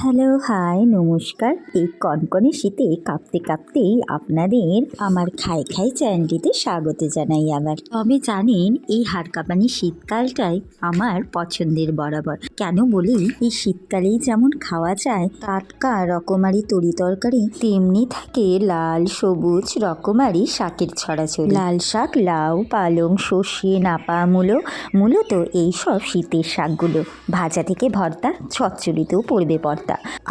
Hello, high, নমস্কার। এই কনকনে শীতে কাঁপতে কাঁপতেই আপনাদের আমার খাই খাই চ্যানেলটিতে স্বাগত জানাই আবার। তবে জানেন, এই হাড় কাঁপানি শীতকালটাই আমার পছন্দের বরাবর। কেন বলি, এই শীতকালেই যেমন খাওয়া যায় টাটকা রকমারি তরি তরকারি, তেমনি থাকে লাল সবুজ রকমারি শাকের ছড়াছড়ি। লাল শাক, লাউ, পালং, সর্ষে, নাপা, মূলত এইসব শীতের শাকগুলো ভাজা থেকে ভর্তা, চচ্চড়িতেও পড়বে পর্দা।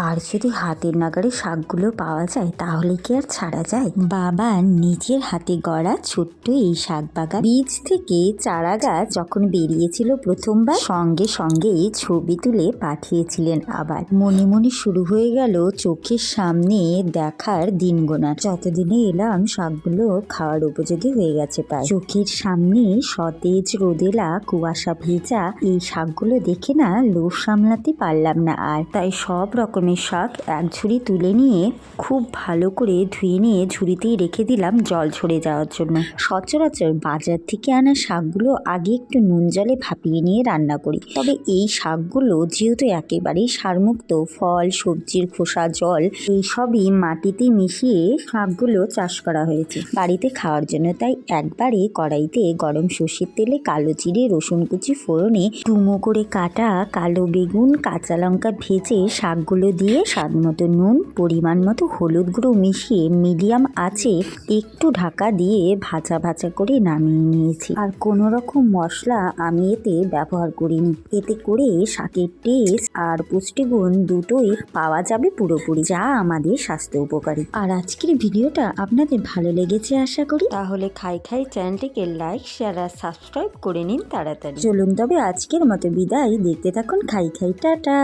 আর যদি হাতের নাগারে শাকগুলো পাওয়া যায় তাহলে কি আর ছাড়া যায়? বাবা নিজের হাতে গড়া ছোট্ট এই শাক বাগান, বীজ থেকে চারা গাছ যখন বেরিয়েছিল প্রথমবার, সঙ্গে সঙ্গে ছবি তুলে পাঠিয়েছিলেন। আবার মনে মনে শুরু হয়ে গেল চোখের সামনে দেখার দিন গোনা। যতদিনে এলাম শাকগুলো খাওয়ার উপযোগী হয়ে গেছে প্রায়। চোখের সামনে সতেজ রোদেলা কুয়াশা ভেজা এই শাকগুলো দেখে না লোভ সামলাতে পারলাম না আর। তাই সব রকমের শাক এক ঝুড়ি তুলে নিয়ে খুব ভালো করে ধুয়ে নিয়ে ঝুড়িতেই রেখে দিলাম জল ঝরে যাওয়ার জন্য। সচরাচর বাজার থেকে আনা শাকগুলো আগে একটু নুন জলে ভাপিয়ে নিয়ে রান্না করি, তবে এই শাকগুলো যেহেতু একেবারেই সারমুক্ত, ফল সবজির খোসা জল এইসবই মাটিতে মিশিয়ে শাকগুলো চাষ করা হয়েছে বাড়িতে খাওয়ার জন্য, তাই একবারে কড়াইতে গরম সর্ষের তেলে কালো জিরে রসুন কুচি ফোড়নে ডুমো করে কাটা কালো বেগুন কাঁচা লঙ্কা ভেজে শাকগুলো দিয়ে স্বাদ মতো নুন পরিমাণ মতো হলুদ গুঁড়ো মিশিয়ে মিডিয়াম আঁচে একটু ঢাকা দিয়ে ভাজা ভাজা করে নামিয়ে নিয়েছি। আর কোনো রকম মশলা আমি এতে ব্যবহার করিনি। এতে করে শাকের টেস্ট আর পুষ্টিগুণ দুটোই পাওয়া যাবে পুরোপুরি, যা আমাদের স্বাস্থ্য উপকারী। আর আজকের ভিডিওটা আপনাদের ভালো লেগেছে আশা করি। তাহলে খাই খাই চ্যানেলটিকে লাইক শেয়ার আর সাবস্ক্রাইব করে নিন তাড়াতাড়ি। চলুন তবে আজকের মতো বিদায়, দেখতে থাকুন খাই খাই, টাটা।